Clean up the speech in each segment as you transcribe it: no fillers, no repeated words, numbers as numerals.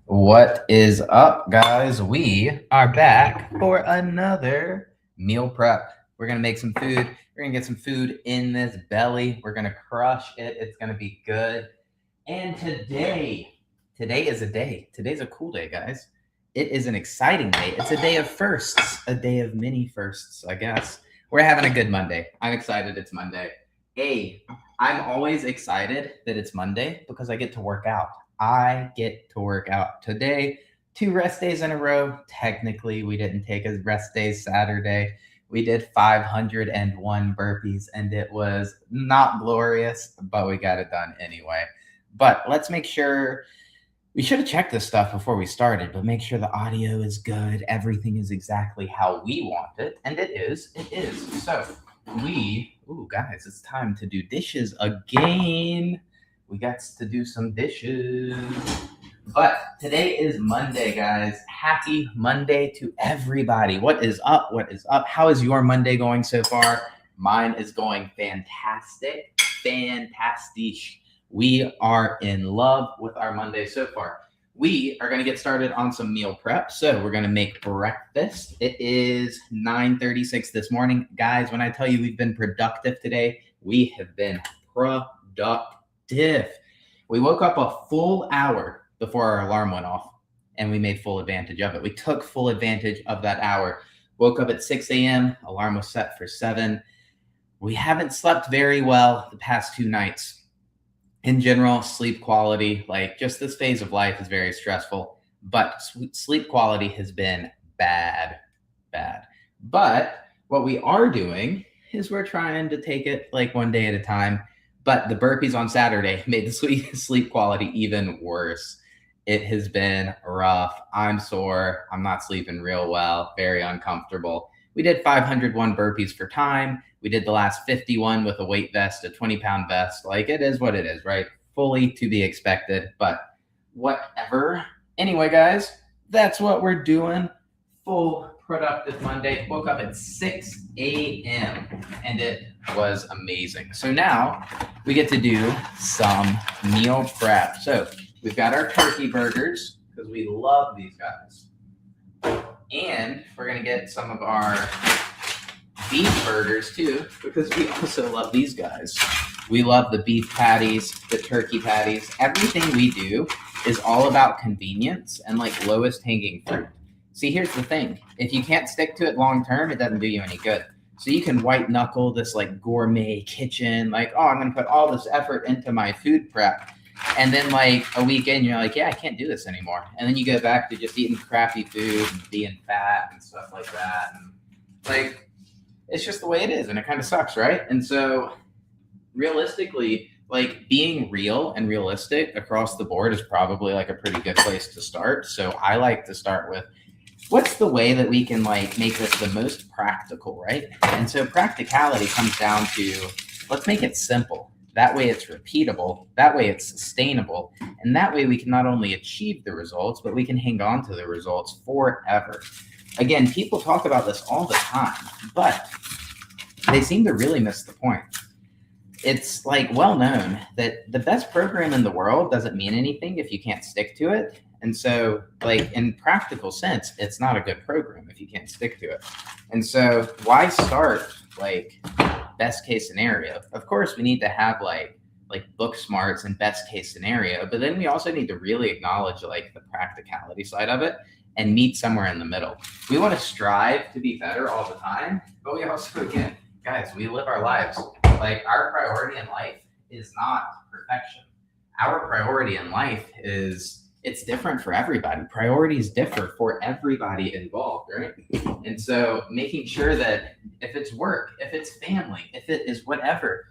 What is up, guys? We are back for another meal prep. We're going to make some food. We're going to get some food in this belly. We're going to crush it. It's going to be good. And today is a day. Today's a cool day, guys. It is an exciting day. It's a day of firsts, a day of many firsts, I guess. We're having a good Monday. I'm excited it's Monday. I'm always excited that it's Monday because I get to work out. I get to work out today. 2 rest days in a row. Technically, we didn't take a rest day Saturday. We did 501 burpees and it was not glorious, but we got it done anyway. But let's make sure, we should have checked this stuff before we started, but make sure the audio is good. Everything is exactly how we want it. And it is. So guys, it's time to do dishes again. We got to do some dishes. But today is Monday, guys. Happy Monday to everybody. What is up? How is your Monday going so far? Mine is going fantastic. We are in love with our Monday so far. We are going to get started on some meal prep. So we're going to make breakfast. It is 9:36 this morning. Guys, when I tell you we've been productive today, we have been productive. We woke up a full hour before our alarm went off and we made full advantage of it. We took full advantage of that hour. Woke up at 6 a.m. Alarm was set for 7. We haven't slept very well the past 2 nights. In general, sleep quality, like just this phase of life is very stressful, but sleep quality has been bad. But what we are doing is we're trying to take it like one day at a time. But the burpees on Saturday made the sleep quality even worse. It has been rough. I'm sore. I'm not sleeping real well. Very uncomfortable. We did 501 burpees for time. We did the last 51 with a weight vest, a 20-pound vest. Like, it is what it is, right? Fully to be expected, but whatever. Anyway, guys, that's what we're doing. Full productive Monday. Woke up at 6 a.m. and it was amazing. So now we get to do some meal prep. So we've got our turkey burgers because we love these guys. And we're going to get some of our beef burgers too, because we also love these guys. We love the beef patties, the turkey patties. Everything we do is all about convenience and like lowest hanging fruit. See, here's the thing. If you can't stick to it long term, it doesn't do you any good. So you can white knuckle this like gourmet kitchen, like, oh, I'm going to put all this effort into my food prep. And then like a week in, you're like, yeah, I can't do this anymore. And then you go back to just eating crappy food and being fat and stuff like that. And like, it's just the way it is. And it kind of sucks, right? And so realistically, like being real and realistic across the board is probably like a pretty good place to start. So I like to start with, what's the way that we can like make this the most practical, right? And so practicality comes down to, let's make it simple. That way it's repeatable, that way it's sustainable, and that way we can not only achieve the results, but we can hang on to the results forever. Again, people talk about this all the time, but they seem to really miss the point. It's like well known that the best program in the world doesn't mean anything if you can't stick to it. And so like in practical sense, it's not a good program if you can't stick to it. And so why start like best case scenario? Of course, we need to have like book smarts and best case scenario, but then we also need to really acknowledge like the practicality side of it and meet somewhere in the middle. We want to strive to be better all the time, but we also, again, guys, we live our lives. Like our priority in life is not perfection. Our priority in life is, it's different for everybody. Priorities differ for everybody involved, right? And so making sure that if it's work, if it's family, if it is whatever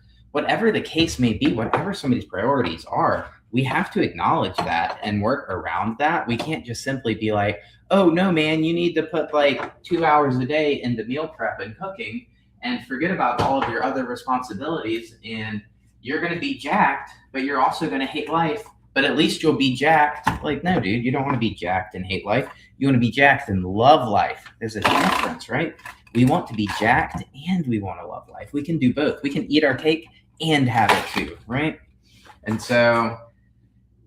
the case may be, whatever somebody's priorities are, we have to acknowledge that and work around that. We can't just simply be like, oh no, man, you need to put like 2 hours a day into meal prep and cooking and forget about all of your other responsibilities. And you're going to be jacked, but you're also going to hate life. But at least you'll be jacked. Like, no, dude, you don't want to be jacked and hate life. You want to be jacked and love life. There's a difference, right? We want to be jacked and we want to love life. We can do both. We can eat our cake and have it too, right? And so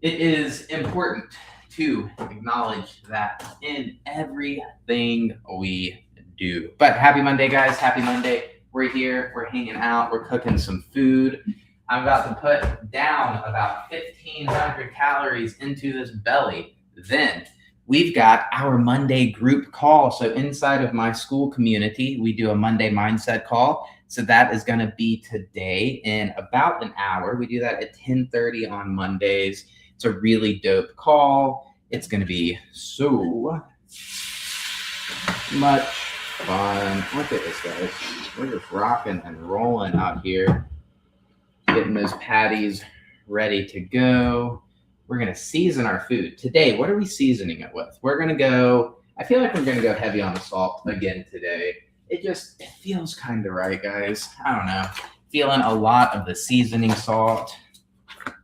It is important to acknowledge that in everything we do. But happy Monday, guys. Happy Monday. We're here. We're hanging out. We're cooking some food. I'm about to put down about 1,500 calories into this belly. Then we've got our Monday group call. So inside of my school community, we do a Monday mindset call. So that is going to be today in about an hour. We do that at 10:30 on Mondays. It's a really dope call. It's going to be so much fun. Look at this, guys. We're just rocking and rolling out here, getting those patties ready to go. We're going to season our food. Today, what are we seasoning it with? We're going to go, I feel like we're going to go heavy on the salt again today. It feels kind of right, guys. I don't know. Feeling a lot of the seasoning salt.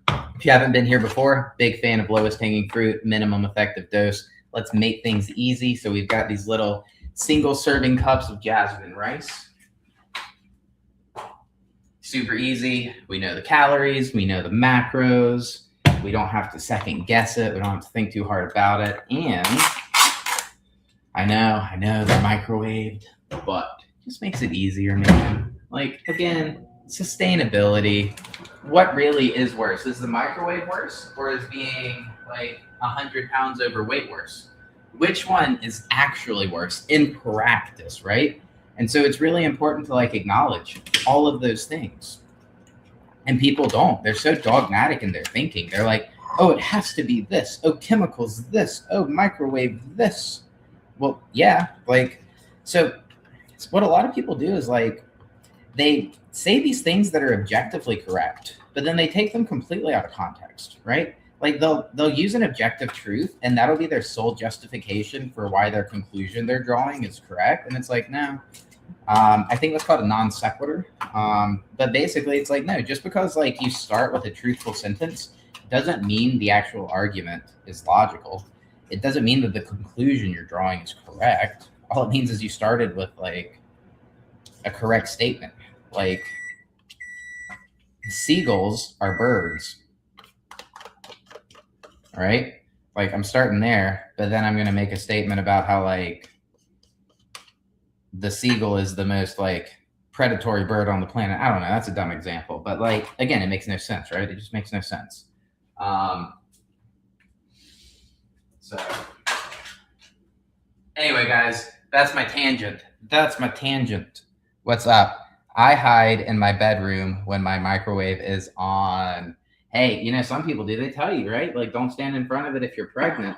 If you haven't been here before, big fan of lowest hanging fruit, minimum effective dose. Let's make things easy. So we've got these little single serving cups of jasmine rice. Super easy. We know the calories. We know the macros. We don't have to second guess it. We don't have to think too hard about it. And I know they're microwaved, but it just makes it easier, man. Like, again, sustainability. What really is worse? Is the microwave worse, or is being like 100 pounds overweight worse? Which one is actually worse in practice, right? And so it's really important to like acknowledge all of those things. And people don't. They're so dogmatic in their thinking. They're like, oh, it has to be this. Oh, chemicals this. Oh, microwave this. Well, yeah, like, so what a lot of people do is like, they say these things that are objectively correct, but then they take them completely out of context, right? Like they'll use an objective truth, and that'll be their sole justification for why their conclusion they're drawing is correct. And it's like, no, I think that's called a non sequitur. But basically, it's like, no, just because like you start with a truthful sentence doesn't mean the actual argument is logical. It doesn't mean that the conclusion you're drawing is correct. All it means is you started with like a correct statement. Like, seagulls are birds. All right? Like, I'm starting there, but then I'm going to make a statement about how like the seagull is the most like predatory bird on the planet. I don't know. That's a dumb example, but like, again, it makes no sense, right? It just makes no sense. So anyway, guys, that's my tangent. What's up? I hide in my bedroom when my microwave is on. Hey, you know, some people do. They tell you, right? Like, don't stand in front of it if you're pregnant.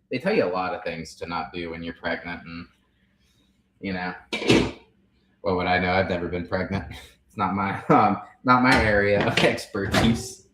They tell you a lot of things to not do when you're pregnant. And, you know, what would I know? I've never been pregnant. It's not my area of expertise.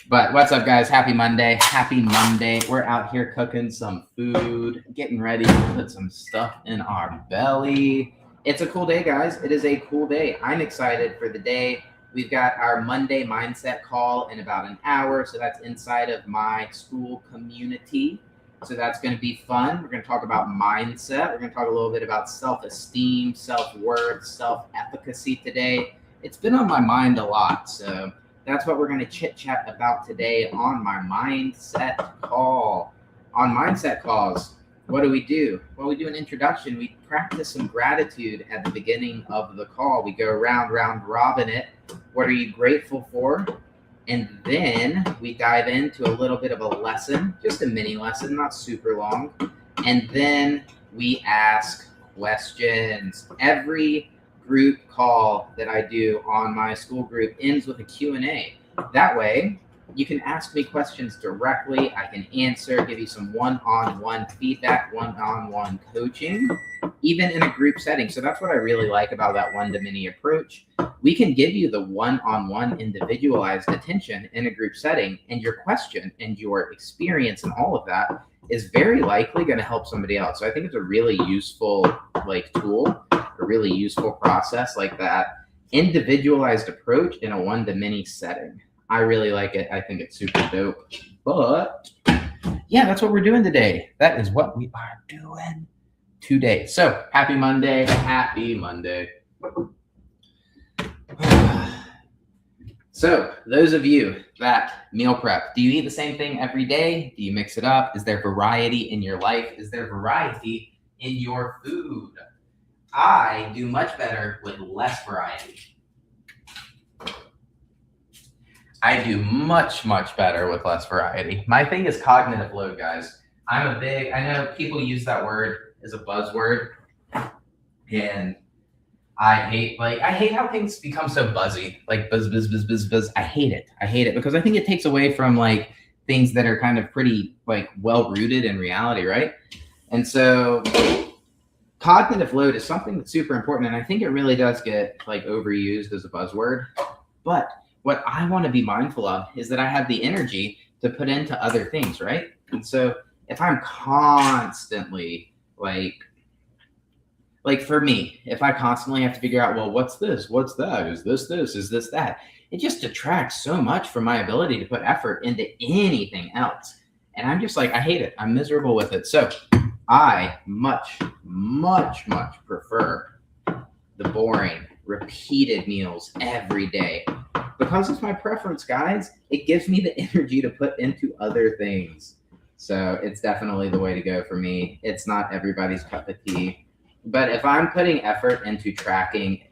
But what's up, guys? Happy Monday. Happy Monday. We're out here cooking some food, getting ready to put some stuff in our belly. It's a cool day, guys. It is a cool day. I'm excited for the day. We've got our Monday mindset call in about an hour. So that's inside of my school community. So that's going to be fun. We're going to talk about mindset. We're going to talk a little bit about self-esteem, self-worth, self-efficacy today. It's been on my mind a lot. So that's what we're going to chit chat about today on my mindset call. On mindset calls, what do we do? Well, we do an introduction. We practice some gratitude at the beginning of the call. We go round robin it. What are you grateful for? And then we dive into a little bit of a lesson, just a mini lesson, not super long. And then we ask questions. Every group call that I do on my school group ends with a Q&A. That way, you can ask me questions directly. I can answer, give you some one-on-one feedback, one-on-one coaching, even in a group setting. So that's what I really like about that one-to-many approach. We can give you the one-on-one individualized attention in a group setting, and your question and your experience and all of that is very likely going to help somebody else. So I think it's a really useful like tool, a really useful process, like that individualized approach in a one-to-many setting. I really like it. I think it's super dope. But yeah, that's what we're doing today. That is what we are doing today. So happy Monday. Happy Monday. So those of you that meal prep, do you eat the same thing every day? Do you mix it up? Is there variety in your life? Is there variety in your food? I do much better with less variety. I do much, much better with less variety. My thing is cognitive load, guys. I know people use that word as a buzzword, and I hate how things become so buzzy, like buzz, buzz, buzz, buzz, buzz. I hate it. I hate it because I think it takes away from like things that are kind of pretty like well rooted in reality, right? And so cognitive load is something that's super important, and I think it really does get like overused as a buzzword. But what I want to be mindful of is that I have the energy to put into other things, right? And so if I'm constantly like for me, if I constantly have to figure out, well, what's this? What's that? Is this this? Is this that? It just detracts so much from my ability to put effort into anything else. And I'm just like, I hate it. I'm miserable with it. So I much, much, much prefer the boring, repeated meals every day. Because it's my preference, guys, it gives me the energy to put into other things. So it's definitely the way to go for me. It's not everybody's cup of tea. But if I'm putting effort into tracking,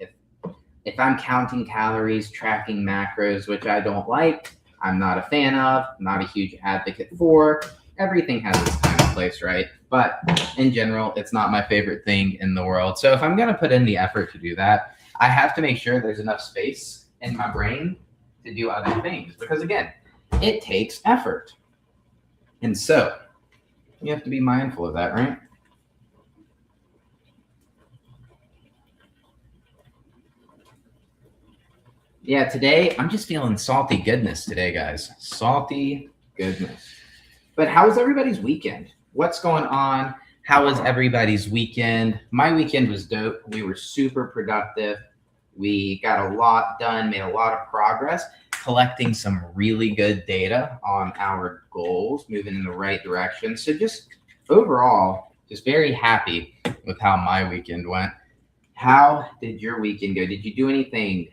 if I'm counting calories, tracking macros, which I don't like, I'm not a fan of, not a huge advocate for, everything has its time and place, right? But in general, it's not my favorite thing in the world. So if I'm going to put in the effort to do that, I have to make sure there's enough space in my brain to do other things. Because again, it takes effort. And so you have to be mindful of that, right? Yeah, today I'm just feeling salty goodness today, guys. Salty goodness. But how was everybody's weekend? What's going on? How was everybody's weekend? My weekend was dope. We were super productive. We got a lot done, made a lot of progress, collecting some really good data on our goals, moving in the right direction. So just overall, just very happy with how my weekend went. How did your weekend go? Did you do anything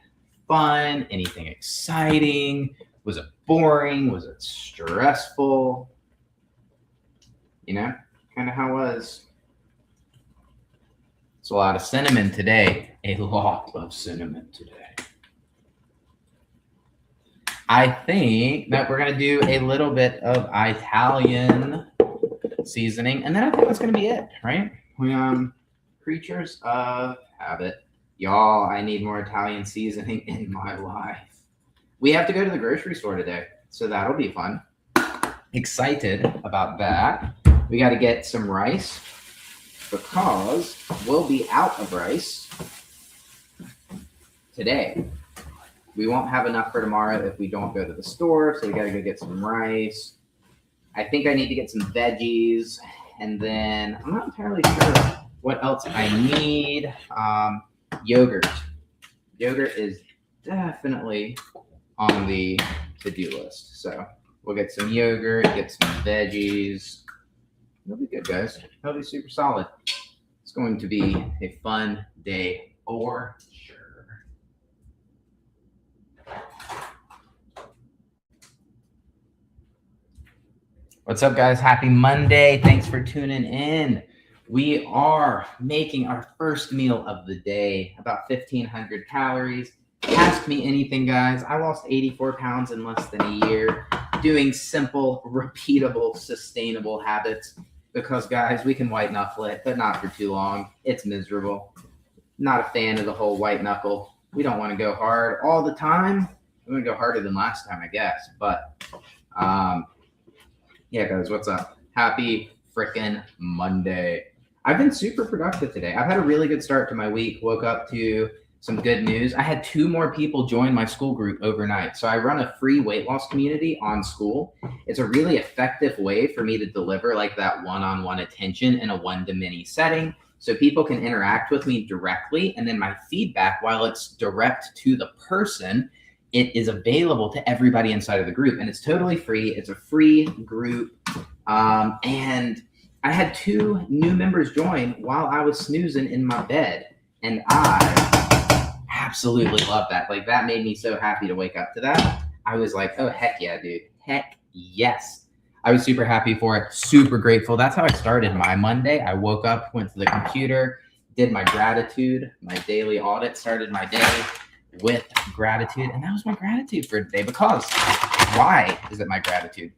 fun? Anything exciting? Was it boring? Was it stressful? You know, kind of how it was. It's a lot of cinnamon today. A lot of cinnamon today. I think that we're going to do a little bit of Italian seasoning, and then I think that's going to be it, right? We creatures of habit. Y'all, I need more Italian seasoning in my life. We have to go to the grocery store today, so that'll be fun. Excited about that. We got to get some rice because we'll be out of rice today. We won't have enough for tomorrow if we don't go to the store, so we got to go get some rice. I think I need to get some veggies, and then I'm not entirely sure what else I need. Yogurt. Yogurt is definitely on the to-do list. So we'll get some yogurt, get some veggies. It'll be good, guys. It'll be super solid. It's going to be a fun day for sure. What's up, guys? Happy Monday. Thanks for tuning in. We are making our first meal of the day, about 1,500 calories. Ask me anything, guys. I lost 84 pounds in less than a year doing simple, repeatable, sustainable habits because, guys, we can white knuckle it, but not for too long. It's miserable. Not a fan of the whole white knuckle. We don't want to go hard all the time. We want to go harder than last time, I guess. But, yeah, guys, what's up? Happy frickin' Monday. I've been super productive today. I've had a really good start to my week. Woke up to some good news. I had 2 more people join my school group overnight. So I run a free weight loss community on school. It's a really effective way for me to deliver like that one-on-one attention in a one-to-many setting. So people can interact with me directly. And then my feedback, while it's direct to the person, it is available to everybody inside of the group. And it's totally free. It's a free group. And I had 2 new members join while I was snoozing in my bed. And I absolutely love that. Like that made me so happy to wake up to that. I was like, oh, heck yeah, dude. Heck yes. I was super happy for it, super grateful. That's how I started my Monday. I woke up, went to the computer, did my gratitude, my daily audit, started my day with gratitude. And that was my gratitude for today. Because why is it my gratitude?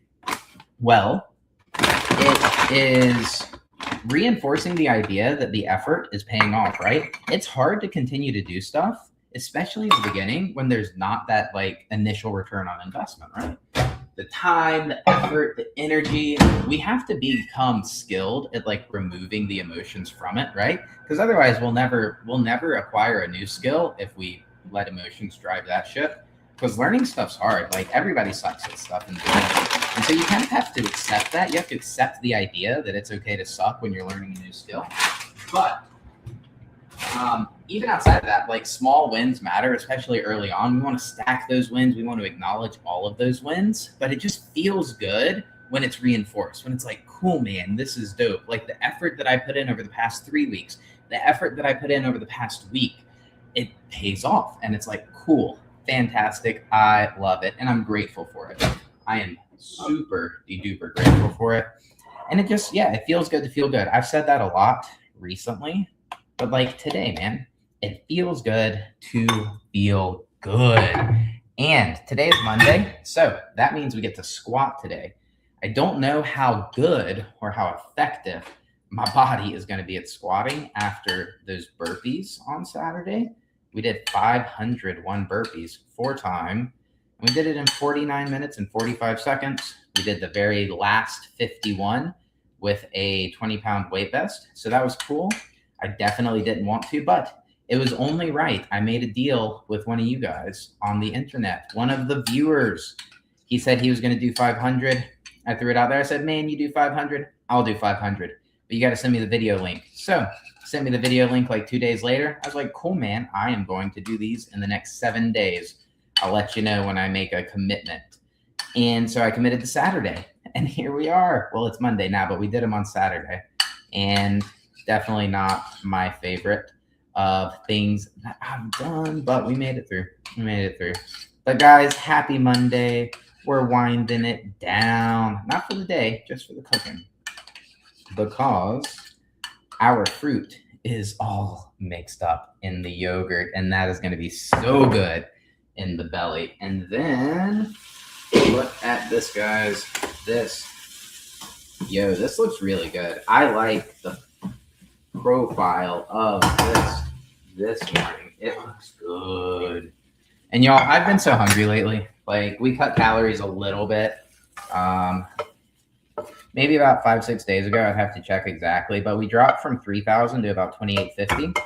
Well, it is reinforcing the idea that the effort is paying off, right? It's hard to continue to do stuff, especially in the beginning when there's not that like initial return on investment, right? The time, the effort, the energy, we have to become skilled at like removing the emotions from it, right? Because otherwise we'll never acquire a new skill if we let emotions drive that ship. Because learning stuff's hard. Like everybody sucks at stuff in the beginning. And so you kind of have to accept that. You have to accept the idea that it's okay to suck when you're learning a new skill. But even outside of that, like small wins matter, especially early on. We want to stack those wins. We want to acknowledge all of those wins, but it just feels good when it's reinforced, when it's like, cool, man, this is dope. Like the effort that I put in over the past 3 weeks, the effort that I put in over the past week, it pays off. And it's like, cool, fantastic. I love it. And I'm grateful for it. I am super duper grateful for it. And it just, yeah, it feels good to feel good. I've said that a lot recently, but like today, man, it feels good to feel good. And today is Monday, so that means we get to squat today. I don't know how good or how effective my body is going to be at squatting after those burpees on Saturday. We did 501 burpees 4 times. We did it in 49 minutes and 45 seconds. We did the very last 51 with a 20-pound weight vest. So that was cool. I definitely didn't want to, but it was only right. I made a deal with one of you guys on the internet, one of the viewers. He said he was going to do 500. I threw it out there. I said, man, you do 500, I'll do 500. But you got to send me the video link. So sent me the video link like 2 days later. I was like, cool, man, I am going to do these in the next 7 days. I'll let you know when I make a commitment. And so I committed to Saturday. And here we are. Well, it's Monday now, but we did them on Saturday. And definitely not my favorite of things that I've done, but we made it through. We made it through. But guys, happy Monday. We're winding it down. Not for the day, just for the cooking. Because our fruit is all mixed up in the yogurt, and that is going to be so good in the belly. And then look at this, guys. This looks really good. I like the profile of this morning. It looks good. And y'all, I've been so hungry lately. Like we cut calories a little bit. Maybe about 5-6 days ago. I'd have to check exactly, but we dropped from 3,000 to about 2,850.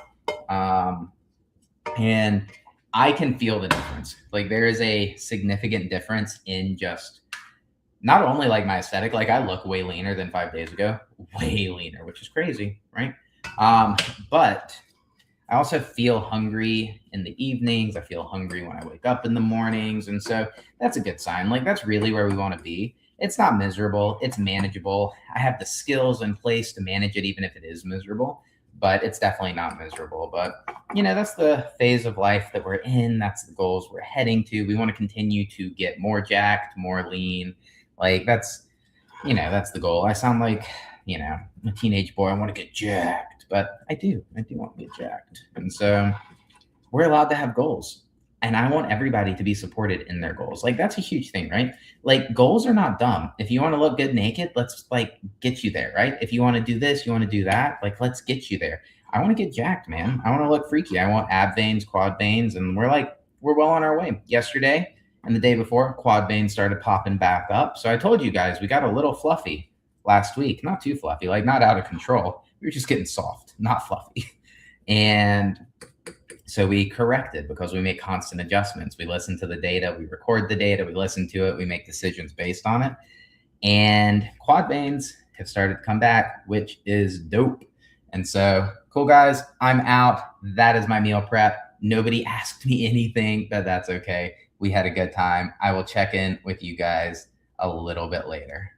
And I can feel the difference. Like there is a significant difference in just not only like my aesthetic, like I look way leaner than 5 days ago, way leaner, which is crazy, right? But I also feel hungry in the evenings. I feel hungry when I wake up in the mornings. And so that's a good sign. Like that's really where we want to be. It's not miserable. It's manageable. I have the skills in place to manage it, even if it is miserable, but it's definitely not miserable. But, that's the phase of life that we're in. That's the goals we're heading to. We want to continue to get more jacked, more lean. Like that's the goal. I sound like, a teenage boy. I want to get jacked, but I do want to get jacked. And so we're allowed to have goals. And I want everybody to be supported in their goals. Like that's a huge thing, right? Like goals are not dumb. If you want to look good naked, let's like get you there, right? If you want to do this, you want to do that, like let's get you there. I want to get jacked, man. I want to look freaky. I want ab veins, quad veins, and we're well on our way. Yesterday and the day before, quad veins started popping back up. So I told you guys we got a little fluffy last week. Not too fluffy, like not out of control. We were just getting soft, not fluffy. And so we corrected because we make constant adjustments. We listen to the data, we record the data, we listen to it, we make decisions based on it. And quad veins have started to come back, which is dope. And so, cool guys, I'm out. That is my meal prep. Nobody asked me anything, but that's okay. We had a good time. I will check in with you guys a little bit later.